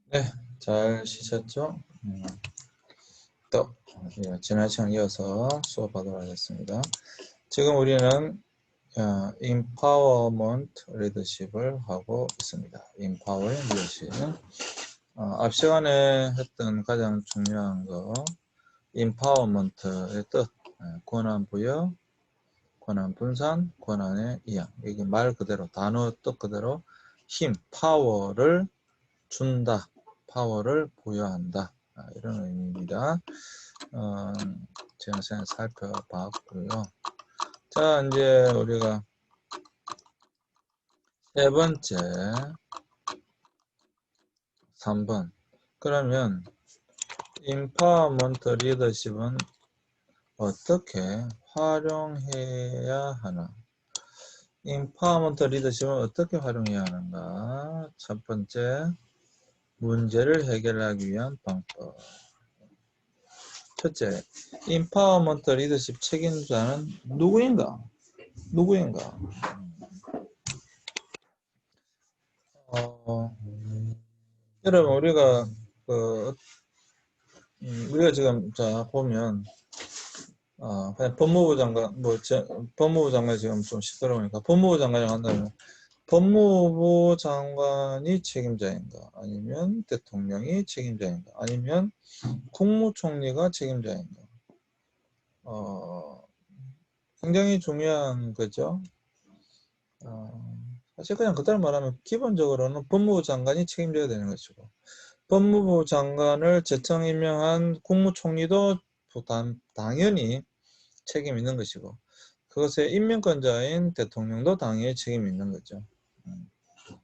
네, 잘 쉬셨죠? 또 지난 시간 이어서 수업하도록 하겠습니다. 지금 우리는 Empowerment Leadership을 하고 있습니다. Empowering Leadership. 앞 시간에 했던 가장 중요한 거 Empowerment의 뜻, 권한 부여, 권한 분산, 권한의 이양. 이게 말 그대로 단어 뜻 그대로 힘, 파워를 준다, 파워를 부여한다, 이런 의미입니다. 제가 살펴봤고요. 자, 이제 우리가 세 번째 3번. 그러면 인파먼트 리더십은 어떻게 활용해야 하나? 인파먼트 리더십은 어떻게 활용해야 하는가? 첫 번째, 문제를 해결하기 위한 방법. 첫째, 인파워먼트 리더십 책임자는 누구인가? 여러분, 우리가 지금 자 보면 그냥 법무부 장관 법무부 장관이 지금 좀 시끄러우니까 법무부 장관이 한다면 법무부 장관이 책임자인가? 아니면 대통령이 책임자인가? 아니면 국무총리가 책임자인가? 굉장히 중요한 거죠. 사실 그냥 그대로 말하면 기본적으로는 법무부 장관이 책임져야 되는 것이고, 법무부 장관을 재청 임명한 국무총리도 당연히 책임 있는 것이고, 그것의 임명권자인 대통령도 당연히 책임이 있는 거죠.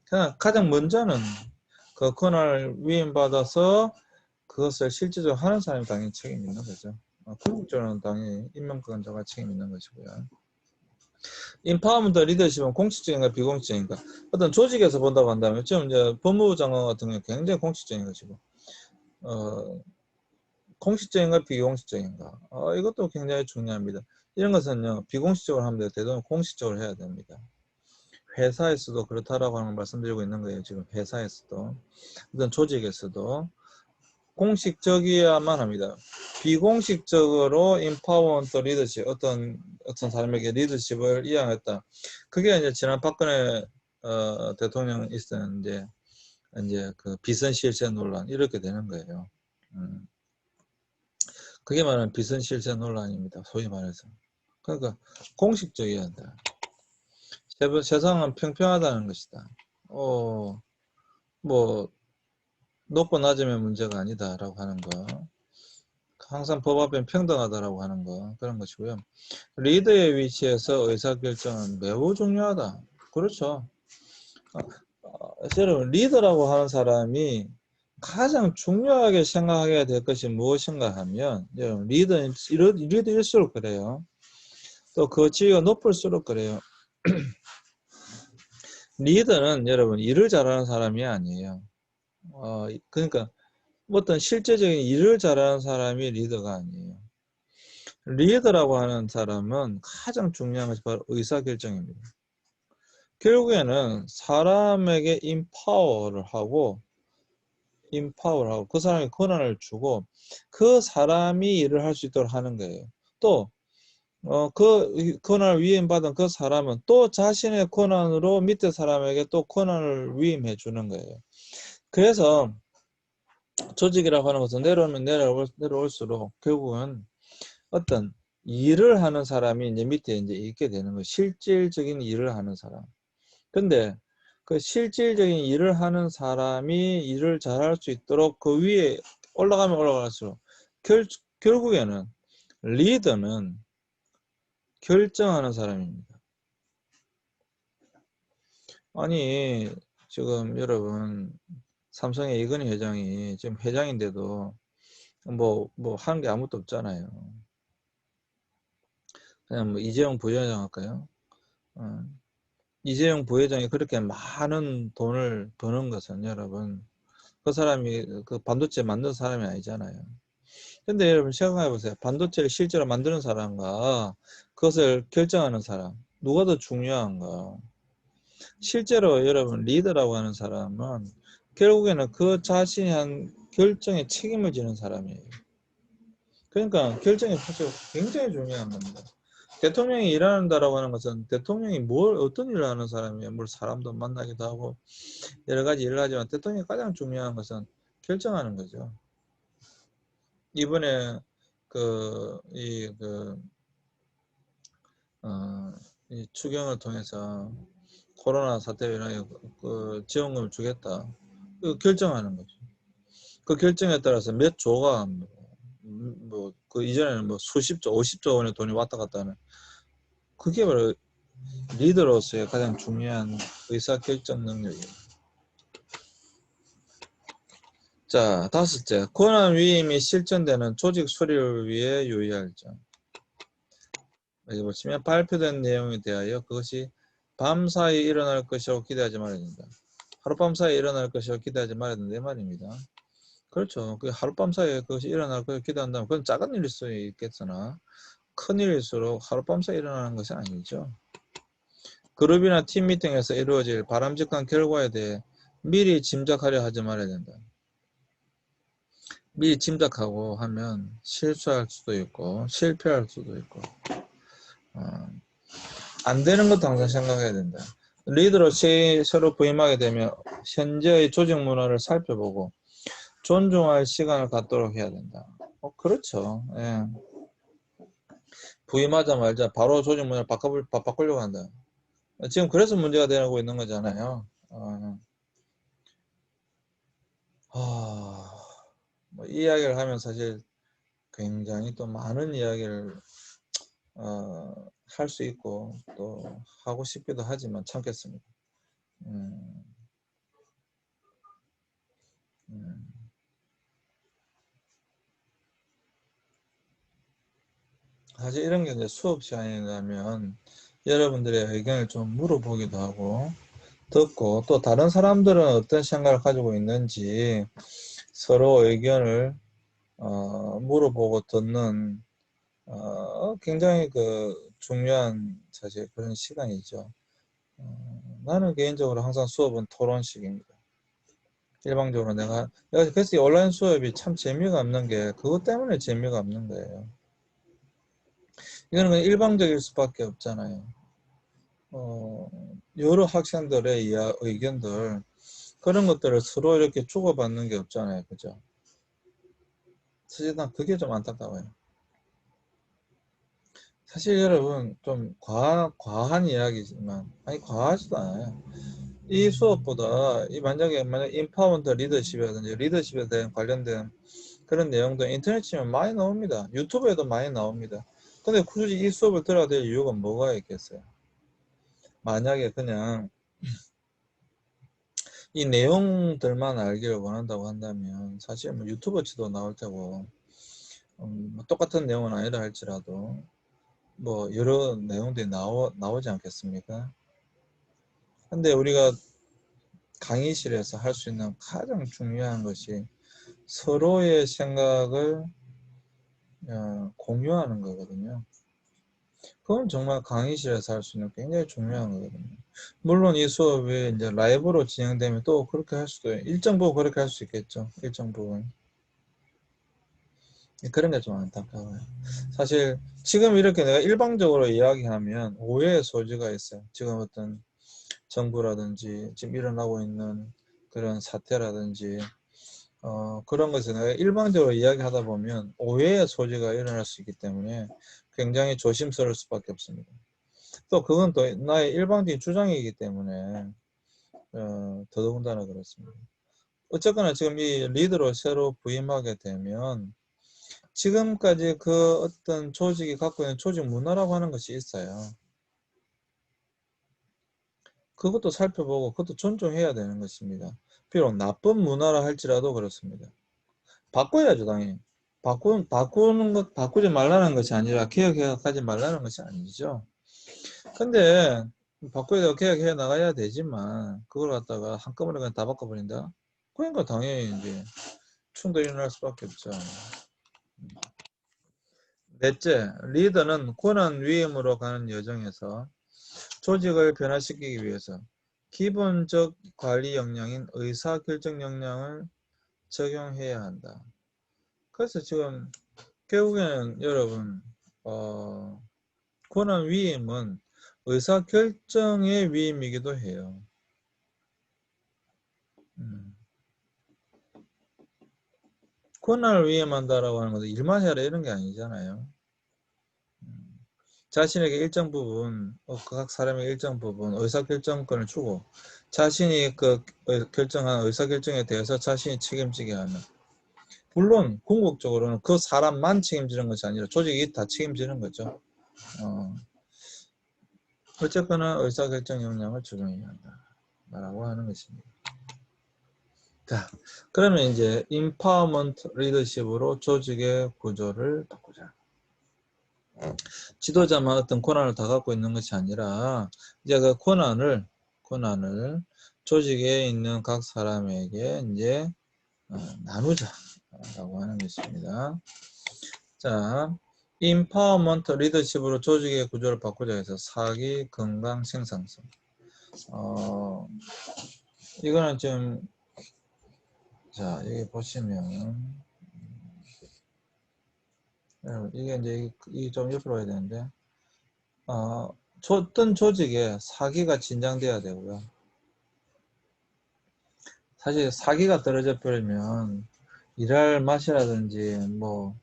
그냥 가장 먼저는 그 권한을 위임받아서 그것을 실질적으로 하는 사람이 당연히 책임이 있는 거죠. 궁극적으로는 당연히 임명권자가 책임 있는 것이고요. 인파워먼트 리더십은 공식적인가 비공식적인가? 어떤 조직에서 본다고 한다면 지금 이제 법무부 장관 같은 경우는 굉장히 공식적인 것이고, 공식적인가 비공식적인가? 이것도 굉장히 중요합니다. 이런 것은요, 비공식적으로 하면 되도 공식적으로 해야 됩니다. 회사에서도 그렇다라고 하는 걸 말씀드리고 있는 거예요. 지금 회사에서도, 어떤 조직에서도 공식적이어야만 합니다. 비공식적으로 인파워먼트 리더십, 어떤 사람에게 리더십을 이양했다. 그게 이제 지난 박근혜 대통령 있었던 이제 그 비선실세 논란 이렇게 되는 거예요. 그게 말하는 비선실세 논란입니다. 소위 말해서. 그러니까 공식적이어야 한다. 세상은 평평하다는 것이다. 뭐 높고 낮으면 문제가 아니다라고 하는 거. 항상 법 앞엔 평등하다라고 하는 거, 그런 것이고요. 리더의 위치에서 의사결정은 매우 중요하다. 그렇죠. 여러분, 리더라고 하는 사람이 가장 중요하게 생각해야 될 것이 무엇인가 하면, 여러분, 리더일수록 그래요. 또 그 지위가 높을수록 그래요. 리더는 여러분, 일을 잘하는 사람이 아니에요. 그러니까 어떤 실제적인 일을 잘하는 사람이 리더가 아니에요. 리더라고 하는 사람은 가장 중요한 것이 바로 의사결정입니다. 결국에는 사람에게 임파워를 하고 그 사람에게 권한을 주고 그 사람이 일을 할 수 있도록 하는 거예요. 또 그 권한을 위임받은 그 사람은 또 자신의 권한으로 밑에 사람에게 또 권한을 위임해 주는 거예요. 그래서 조직이라고 하는 것은 내려올수록 결국은 어떤 일을 하는 사람이 이제 밑에 이제 있게 되는 거예요. 실질적인 일을 하는 사람. 근데 그 실질적인 일을 하는 사람이 일을 잘할 수 있도록 그 위에 올라가면 올라갈수록 결국에는 리더는 결정하는 사람입니다. 아니 지금 여러분 삼성의 이건희 회장이 지금 회장인데도 뭐 하는 게 아무것도 없잖아요. 그냥 뭐 이재용 부회장 할까요? 이재용 부회장이 그렇게 많은 돈을 버는 것은 여러분 그 사람이 그 반도체 만든 사람이 아니잖아요. 근데 여러분 생각해 보세요. 반도체를 실제로 만드는 사람과 그것을 결정하는 사람 누가 더 중요한가? 실제로 여러분 리더라고 하는 사람은 결국에는 그 자신이 한 결정에 책임을 지는 사람이에요. 그러니까 결정이 사실 굉장히 중요한 겁니다. 대통령이 일한다라고 하는 것은 대통령이 어떤 일을 하는 사람이에요. 물론 사람도 만나기도 하고 여러 가지 일을 하지만 대통령이 가장 중요한 것은 결정하는 거죠. 이번에 이 추경을 통해서 코로나 사태로 인하여 그 지원금을 주겠다. 이거 결정하는 거죠. 그 결정에 따라서 몇 조가 그 이전에는 뭐 수십조, 50조 원의 돈이 왔다 갔다 하는 그게 바로 리더로서의 가장 중요한 의사결정 능력이에요. 자, 다섯째, 권한 위임이 실천되는 조직 수립을 위해 유의할 점. 여기 보시면 발표된 내용에 대하여 그것이 밤사이 일어날 것이라고 기대하지 말아야 된다. 하룻밤 사이에 일어날 것이라고 기대하지 말아야 된다. 이 말입니다. 그렇죠. 그 하룻밤 사이에 그것이 일어날 것을 기대한다면 그건 작은 일일 수 있겠으나 큰 일일수록 하룻밤 사이에 일어나는 것이 아니죠. 그룹이나 팀 미팅에서 이루어질 바람직한 결과에 대해 미리 짐작하려 하지 말아야 된다. 미리 짐작하고 하면 실수할 수도 있고 실패할 수도 있고 안 되는 것도 항상 생각해야 된다. 리더로 새로 부임하게 되면 현재의 조직 문화를 살펴보고 존중할 시간을 갖도록 해야 된다. 그렇죠. 예. 부임하자마자 바로 조직 문화를 바꾸려고 한다. 지금 그래서 문제가 되고 있는 거잖아요. 뭐 이야기를 하면 사실 굉장히 또 많은 이야기를 할 수 있고 또 하고 싶기도 하지만 참겠습니다. 음, 음. 사실 이런 게 이제 수업 시간이라면 여러분들의 의견을 좀 물어보기도 하고 듣고 또 다른 사람들은 어떤 생각을 가지고 있는지 서로 의견을 물어보고 듣는 굉장히 중요한 사실 그런 시간이죠. 나는 개인적으로 항상 수업은 토론식입니다. 일방적으로 내가 그래서 이 온라인 수업이 참 재미가 없는 게 그것 때문에 재미가 없는 거예요. 이거는 그냥 일방적일 수밖에 없잖아요. 여러 학생들의 의견들 그런 것들을 서로 이렇게 주고받는 게 없잖아요. 그죠? 사실 난 그게 좀 안타까워요. 사실 여러분 좀 과한 이야기지만 아니 과하지도 않아요. 이 수업보다 만약에 인파운드 리더십이라든지 리더십에 대한 관련된 그런 내용도 인터넷 치면 많이 나옵니다. 유튜브에도 많이 나옵니다. 근데 굳이 이 수업을 들어야 될 이유가 뭐가 있겠어요? 만약에 그냥 이 내용들만 알기를 원한다고 한다면 사실 뭐 유튜브 치도 나올 테고 뭐 똑같은 내용은 아니라 할지라도 뭐 여러 내용들이 나오지 않겠습니까? 근데 우리가 강의실에서 할 수 있는 가장 중요한 것이 서로의 생각을 공유하는 거거든요. 그건 정말 강의실에서 할 수 있는 굉장히 중요한 거거든요. 물론 이 수업이 이제 라이브로 진행되면 또 그렇게 할 수도 일정 부분 그렇게 할 수 있겠죠. 일정 부분. 그런 게 좀 안타까워요. 사실 지금 이렇게 내가 일방적으로 이야기하면 오해의 소지가 있어요. 지금 어떤 정부라든지 지금 일어나고 있는 그런 사태라든지 그런 것을 내가 일방적으로 이야기하다 보면 오해의 소지가 일어날 수 있기 때문에 굉장히 조심스러울 수밖에 없습니다. 또 그건 또 나의 일방적인 주장이기 때문에 더더군다나 그렇습니다. 어쨌거나 지금 이 리더로 새로 부임하게 되면 지금까지 그 어떤 조직이 갖고 있는 조직 문화라고 하는 것이 있어요. 그것도 살펴보고 그것도 존중해야 되는 것입니다. 비록 나쁜 문화라 할지라도 그렇습니다. 바꿔야죠, 당연히. 바꾸지 말라는 것이 아니라 개혁하지 말라는 것이 아니죠. 근데 바꿔야 개혁해 나가야 되지만 그걸 갖다가 한꺼번에 그냥 다 바꿔버린다? 그러니까 당연히 이제 충돌이 일어날 수밖에 없죠. 넷째, 리더는 권한 위임으로 가는 여정에서 조직을 변화시키기 위해서 기본적 관리 역량인 의사결정 역량을 적용해야 한다. 그래서 지금 결국에는 여러분 권한 위임은 의사결정의 위임이기도 해요. 권한을 위임한다라고 하는 것은 일만 해라 이런 게 아니잖아요. 자신에게 일정 부분, 각 사람에게 일정 부분 의사결정권을 주고 자신이 그 결정한 의사결정에 대해서 자신이 책임지게 하는. 물론 궁극적으로는 그 사람만 책임지는 것이 아니라 조직이 다 책임지는 거죠. 어쨌거나 의사결정 역량을 적용해야 한다 라고 하는 것입니다. 자, 그러면 이제 인파워먼트 리더십으로 조직의 구조를 바꾸자. 지도자만 어떤 권한을 다 갖고 있는 것이 아니라 이제 그 권한을 조직에 있는 각 사람에게 이제 나누자라고 하는 것입니다. 자, 인파워먼트 리더십으로 조직의 구조를 바꾸자 해서 사기, 건강, 생산성. 이거는 좀 자, 여기 보시면 이게 이제 좀 옆으로 해야 되는데 어떤 조직에 사기가 진장돼야 되고요. 사실 사기가 떨어져 버리면 일할 맛이라든지 뭐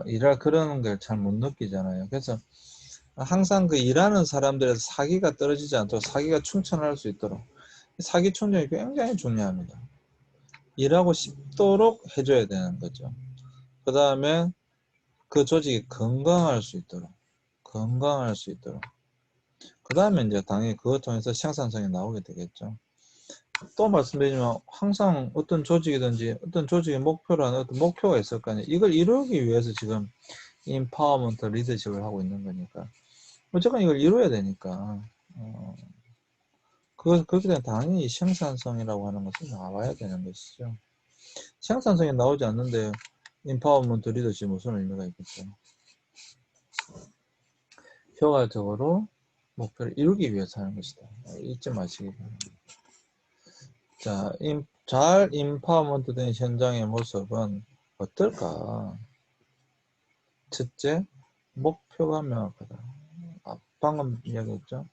일할 그런 걸 잘 못 느끼잖아요. 그래서 항상 그 일하는 사람들에서 사기가 떨어지지 않도록 사기가 충천할 수 있도록 사기 충전이 굉장히 중요합니다. 일하고 싶도록 해줘야 되는 거죠. 그 다음에 그 조직이 건강할 수 있도록 그 다음에 이제 당연히 그것 통해서 생산성이 나오게 되겠죠. 또 말씀드리지만 항상 어떤 조직이든지 어떤 조직의 목표라는 어떤 목표가 있을 거 아니에요. 이걸 이루기 위해서 지금 인파워먼트 리더십을 하고 있는 거니까 어쨌건 이걸 이루어야 되니까 그렇게 되면 당연히 생산성이라고 하는 것은 나와야 되는 것이죠. 생산성이 나오지 않는데 인파워먼트 리더십이 무슨 의미가 있겠죠. 효과적으로 목표를 이루기 위해서 하는 것이다. 잊지 마시기 바랍니다. 자, 잘 인파워먼트 된 현장의 모습은 어떨까? 첫째, 목표가 명확하다. 방금 이야기했죠?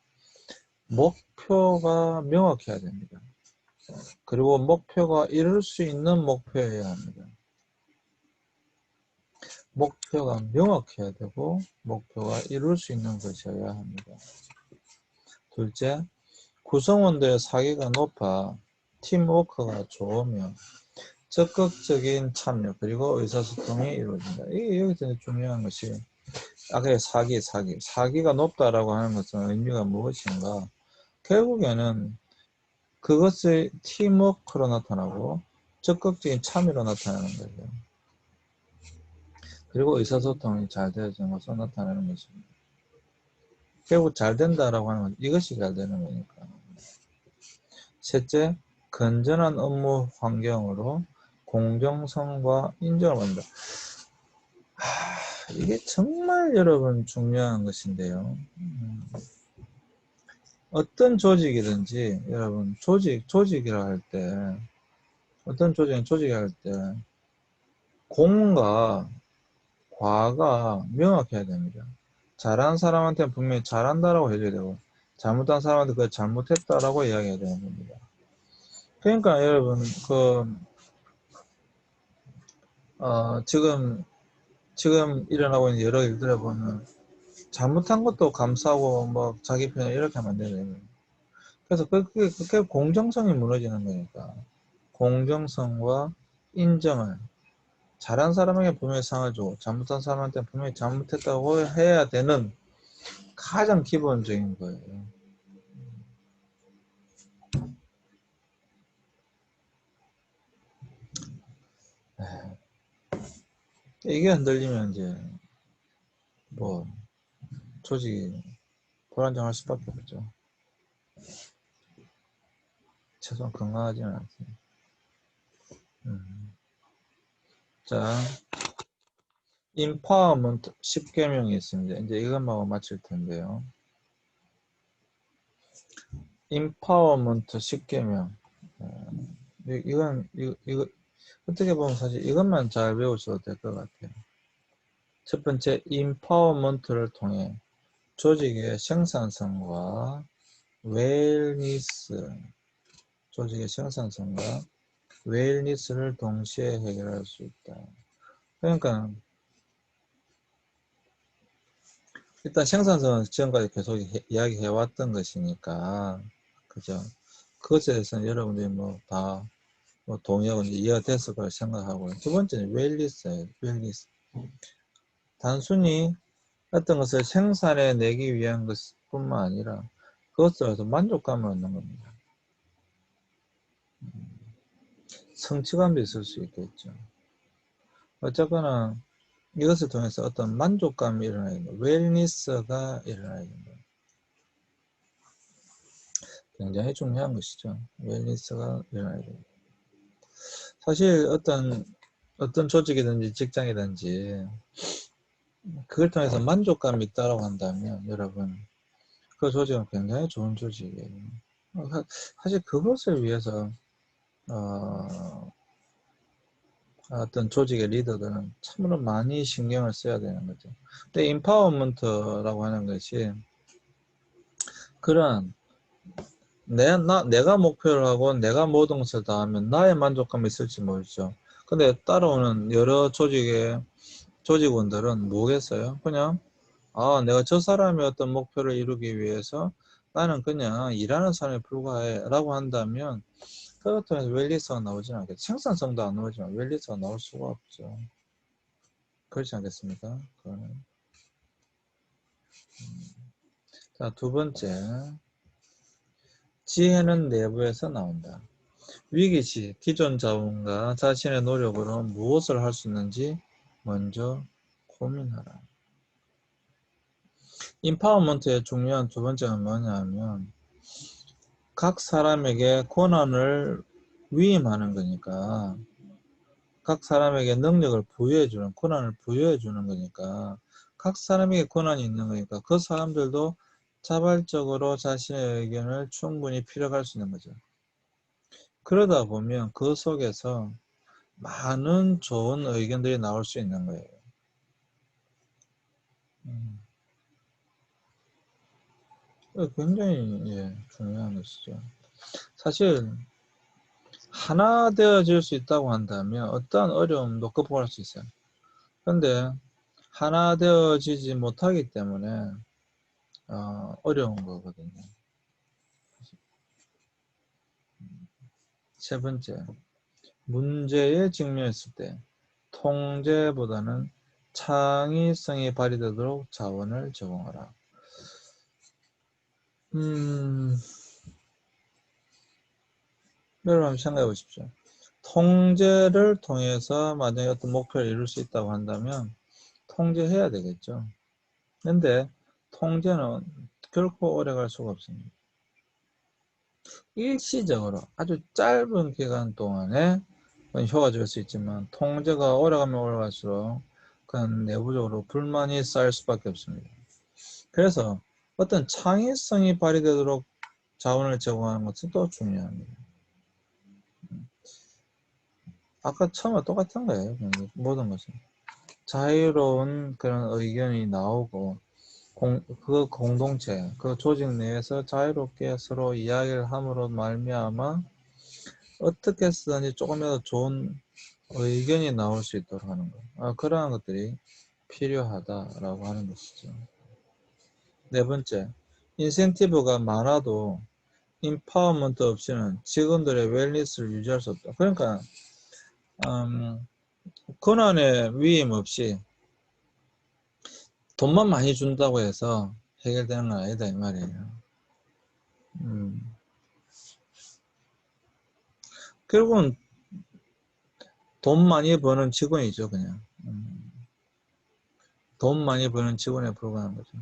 목표가 명확해야 됩니다. 그리고 목표가 이룰 수 있는 목표여야 합니다. 목표가 명확해야 되고 목표가 이룰 수 있는 것이어야 합니다. 둘째, 구성원들의 사기가 높아 팀워크가 좋으며 적극적인 참여 그리고 의사소통이 이루어진다. 이게 여기서 중요한 것이 아까 사기가 높다라고 하는 것은 의미가 무엇인가? 결국에는 그것을 팀워크로 나타나고 적극적인 참여로 나타나는 거죠. 그리고 의사소통이 잘 되어지는 것으로 나타나는 것입니다. 결국 잘 된다라고 하는 건 이것이 잘 되는 거니까. 셋째, 건전한 업무 환경으로 공정성과 인정을 받는다. 이게 정말 여러분 중요한 것인데요. 어떤 조직이든지 여러분 조직이라 할 때 어떤 조직이 할 때 공과 과가 명확해야 됩니다. 잘하는 사람한테는 분명히 잘한다라고 해줘야 되고 잘못한 사람한테 그걸 잘못했다라고 이야기해야 되는 겁니다. 그러니까 여러분 지금 일어나고 있는 여러 일들을 보면 잘못한 것도 감사하고 뭐 자기 편을 이렇게 하면 안 되는. 그래서 그게 공정성이 무너지는 거니까 공정성과 인정을 잘한 사람에게 분명히 상을 주고 잘못한 사람한테 분명히 잘못했다고 해야 되는 가장 기본적인 거예요. 이게 흔들리면 이제 뭐 조직이 불안정할 수밖에 없죠. 최소한 건강하지는 않습니다. 자, 인파워먼트 10계명이 있습니다. 이제 이것만 마칠 텐데요. empowerment 쉽게면 이거 어떻게 보면 사실 이것만 잘 외우셔도 될 것 같아요. 첫 번째, empowerment를 통해 조직의 생산성과 웰니스, 조직의 생산성과 웰니스를 동시에 해결할 수 있다. 그러니까 일단 생산성은 지금까지 계속 이야기해 왔던 것이니까, 그죠? 그것에 대해서는 여러분들이 다 동의하고 이해가 됐을 거라 생각하고, 두 번째는 웰니스예요. 웰니스. 단순히 어떤 것을 생산해 내기 위한 것뿐만 아니라 그것으로서 만족감을 얻는 겁니다. 성취감도 있을 수 있겠죠. 어쨌거나 이것을 통해서 어떤 만족감이 일어나야 된다. 웰니스가 일어나야 된다. 굉장히 중요한 것이죠. 웰니스가 일어나야 된다. 사실 어떤 조직이든지 직장이든지 그걸 통해서 만족감이 있다고 한다면 여러분 그 조직은 굉장히 좋은 조직이에요. 사실 그것을 위해서 어떤 조직의 리더들은 참으로 많이 신경을 써야 되는 거죠. 근데 인파워먼트라고 하는 것이 그런 내가 목표를 하고 내가 모든 것을 다 하면 나의 만족감이 있을지 모르죠. 근데 따라오는 여러 조직원들은 뭐겠어요? 그냥 내가 저 사람의 어떤 목표를 이루기 위해서 나는 그냥 일하는 사람에 불과해 라고 한다면 그것 통해서 웰리스가 나오지는 않겠죠. 생산성도 안 나오지만 웰리스가 나올 수가 없죠. 그렇지 않겠습니까? 그거는. 자, 두 번째. 지혜는 내부에서 나온다. 위기 시 기존 자원과 자신의 노력으로 무엇을 할 수 있는지 먼저 고민하라. 인파워먼트의 중요한 두 번째는 뭐냐면 각 사람에게 권한을 위임하는 거니까 각 사람에게 능력을 부여해주는 권한을 부여해주는 거니까 각 사람에게 권한이 있는 거니까 그 사람들도 자발적으로 자신의 의견을 충분히 피력할 수 있는 거죠. 그러다 보면 그 속에서 많은 좋은 의견들이 나올 수 있는 거예요. 굉장히 중요한 것이죠. 사실 하나 되어질 수 있다고 한다면 어떠한 어려움도 극복할 수 있어요. 그런데 하나 되어지지 못하기 때문에 어려운 거거든요. 세 번째, 문제에 직면했을 때 통제보다는 창의성이 발휘되도록 자원을 제공하라. 여러분 한번 생각해 보십시오. 통제를 통해서 만약에 어떤 목표를 이룰 수 있다고 한다면 통제해야 되겠죠. 근데 통제는 결코 오래 갈 수가 없습니다. 일시적으로 아주 짧은 기간 동안에 효과적일 수 있지만 통제가 오래가면 오래갈수록 그건 내부적으로 불만이 쌓일 수밖에 없습니다. 그래서 어떤 창의성이 발휘되도록 자원을 제공하는 것은 또 중요합니다. 아까 처음과 똑같은 거예요. 모든 것은. 자유로운 그런 의견이 나오고 그 공동체, 그 조직 내에서 자유롭게 서로 이야기를 함으로 말미암아 어떻게 쓰든지 조금이라도 좋은 의견이 나올 수 있도록 하는 것. 그러한 것들이 필요하다라고 하는 것이죠. 네 번째, 인센티브가 많아도 인파워먼트 없이는 직원들의 웰니스를 유지할 수 없다. 그러니까 권한의 위임 없이 돈만 많이 준다고 해서 해결되는 건 아니다 이 말이에요. 결국은 돈 많이 버는 직원이죠 그냥. 돈 많이 버는 직원에 불과한 거죠.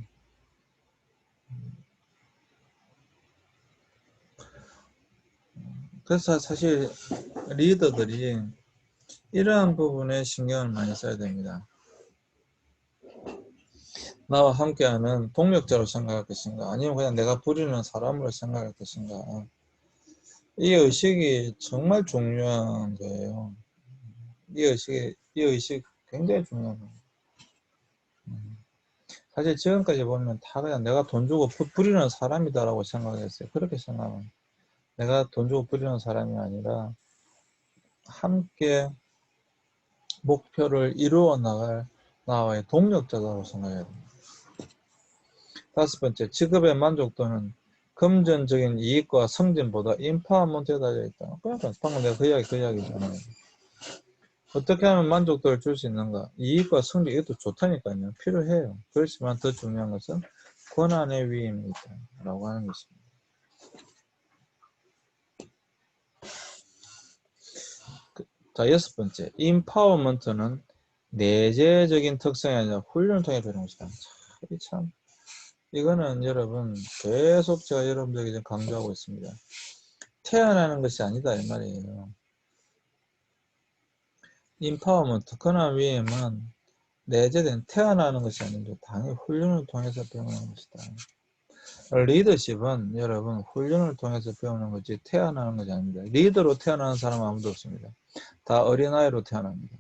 그래서 사실 리더들이 이러한 부분에 신경을 많이 써야 됩니다. 나와 함께하는 동력자로 생각할 것인가, 아니면 그냥 내가 부리는 사람으로 생각할 것인가. 이 의식이 정말 중요한 거예요. 이 의식 굉장히 중요한 거예요. 사실 지금까지 보면 다 그냥 내가 돈 주고 부리는 사람이다라고 생각했어요. 그렇게 생각합니다. 내가 돈 주고 부리는 사람이 아니라 함께 목표를 이루어 나갈 나와의 동력자라고 생각해야 됩니다. 다섯 번째, 직업의 만족도는 금전적인 이익과 승진보다 인파먼트에 달려있다. 그러니까 방금 내가 그 이야기잖아요. 어떻게 하면 만족도를 줄 수 있는가? 이익과 승진, 이것도 좋다니까요. 필요해요. 그렇지만 더 중요한 것은 권한의 위임이 있다. 라고 하는 것입니다. 자, 여섯 번째, 인파워먼트는 내재적인 특성이 아니라 훈련을 통해 되는 것이다. 참, 이거는 여러분 계속 제가 여러분들에게 강조하고 있습니다. 태어나는 것이 아니다 이 말이에요. 인파워먼트, 권한 위임은 내재된 태어나는 것이 아니고 당연히 훈련을 통해서 배우는 것이다. 리더십은 여러분 훈련을 통해서 배우는 거지 태어나는 것이 아닙니다. 리더로 태어나는 사람은 아무도 없습니다. 다 어린아이로 태어납니다.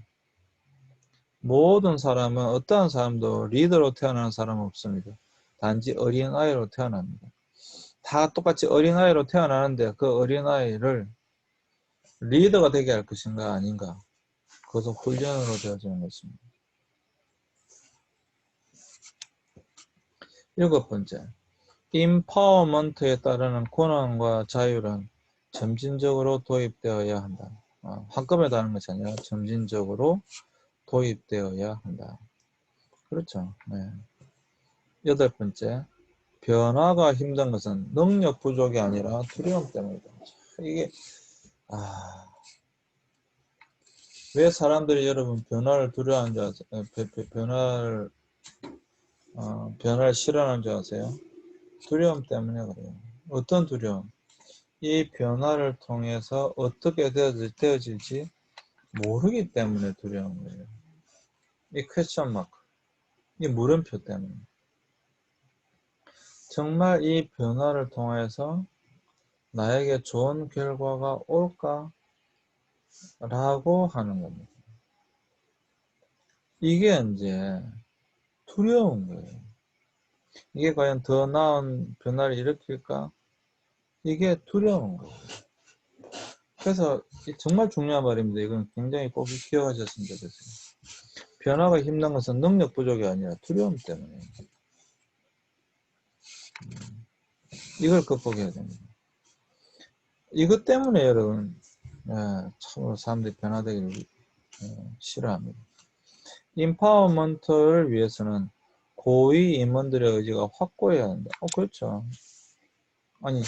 모든 사람은 어떠한 사람도 리더로 태어나는 사람은 없습니다. 단지 어린아이로 태어납니다. 다 똑같이 어린아이로 태어나는데 그 어린아이를 리더가 되게 할 것인가 아닌가, 그것은 훈련으로 되어지는 것입니다. 일곱 번째, 인파워먼트에 따르는 권한과 자유는 점진적으로 도입되어야 한다. 한꺼번에 다는 것이 아니라 점진적으로 도입되어야 한다. 그렇죠. 네. 여덟 번째, 변화가 힘든 것은 능력 부족이 아니라 두려움 때문이다. 이게 왜 사람들이 여러분 변화를 두려워하는 줄 아세요? 변화를 싫어하는 줄 아세요? 두려움 때문에 그래요. 어떤 두려움? 이 변화를 통해서 어떻게 되어질지 모르기 때문에 두려운 거예요. 이 퀘스천 마크, 이 물음표 때문에. 정말 이 변화를 통해서 나에게 좋은 결과가 올까? 라고 하는 겁니다. 이게 이제 두려운 거예요. 이게 과연 더 나은 변화를 일으킬까? 이게 두려운 거예요. 그래서 정말 중요한 말입니다. 이건 굉장히 꼭 기억하셨으면 좋겠어요. 변화가 힘든 것은 능력 부족이 아니라 두려움 때문에. 이걸 극복해야 됩니다. 이것 때문에 여러분 참으로 사람들이 변화되기를 싫어합니다. 인파워먼트를 위해서는 고위 임원들의 의지가 확고해야 한다. 그렇죠. 아니,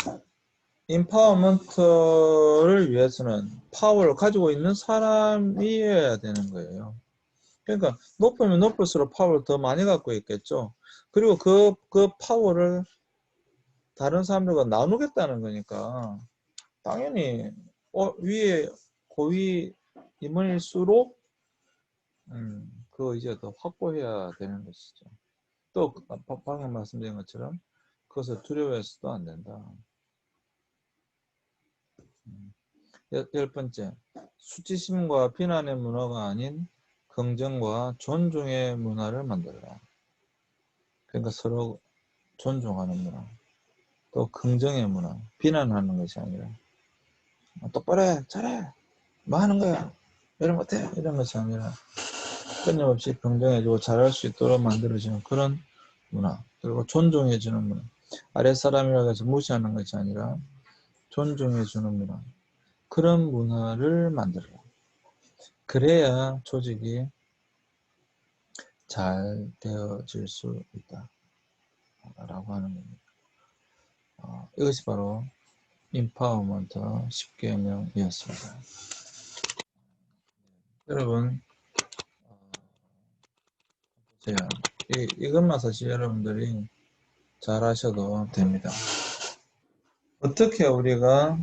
인파워먼트를 위해서는 파워를 가지고 있는 사람이어야 되는 거예요. 그러니까 높으면 높을수록 파워를 더 많이 갖고 있겠죠. 그리고 그 파워를 다른 사람들과 나누겠다는 거니까 당연히 위에 고위 임원일수록 그 의지가 더 확보해야 되는 것이죠. 또 방금 말씀드린 것처럼 그것을 두려워해서도 안 된다. 열 번째, 수치심과 비난의 문화가 아닌 긍정과 존중의 문화를 만들어라. 그러니까 서로 존중하는 문화, 또 긍정의 문화, 비난하는 것이 아니라 똑바로 해, 잘해, 뭐 하는 거야, 이런 못해, 이런 것이 아니라 끊임없이 긍정해주고 잘할 수 있도록 만들어지는 그런 문화, 그리고 존중해주는 문화, 아랫사람이라고 해서 무시하는 것이 아니라 존중해주는 문화, 그런 문화를 만들어라. 그래야 조직이 잘 되어질 수 있다 라고 하는 겁니다. 이것이 바로 인파워먼트 10계명이었습니다. 여러분 이것만 사실 여러분들이 잘 하셔도 됩니다. 어떻게 우리가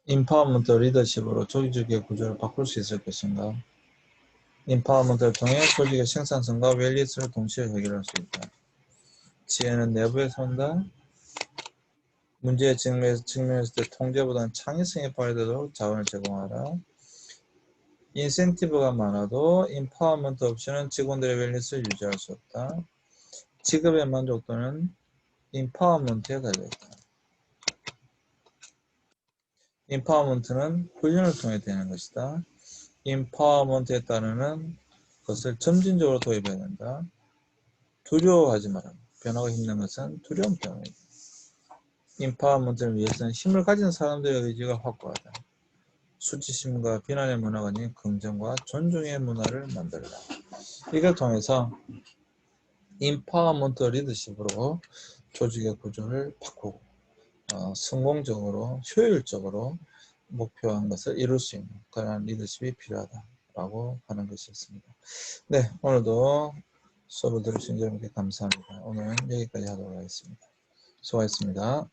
인파워먼트 리더십으로 조직의 구조를 바꿀 수 있을 것인가? 인파워먼트를 통해 조직의 생산성과 웰리스를 동시에 해결할 수 있다. 지혜는 내부에서 온다. 문제에 직면했을 때 통제보다는 창의성이 발휘되도록 자원을 제공하라. 인센티브가 많아도 인파워먼트 없이는 직원들의 웰리스를 유지할 수 없다. 직업의 만족도는 인파워먼트에 달려있다. 인파워먼트는 훈련을 통해 되는 것이다. 인파워먼트에 따르는 것을 점진적으로 도입해야 된다. 두려워하지 마라. 변화가 힘든 것은 두려움 때문이다. 인파워먼트를 위해서는 힘을 가진 사람들의 의지가 확고하다. 수치심과 비난의 문화가 아닌 긍정과 존중의 문화를 만들라. 이걸 통해서 인파워먼트 리더십으로 조직의 구조를 바꾸고 성공적으로 효율적으로 목표한 것을 이룰 수 있는 그러한 리더십이 필요하다라고 하는 것이었습니다. 네, 오늘도 수업을 들으신 여러분께 감사합니다. 오늘은 여기까지 하도록 하겠습니다. 수고하셨습니다.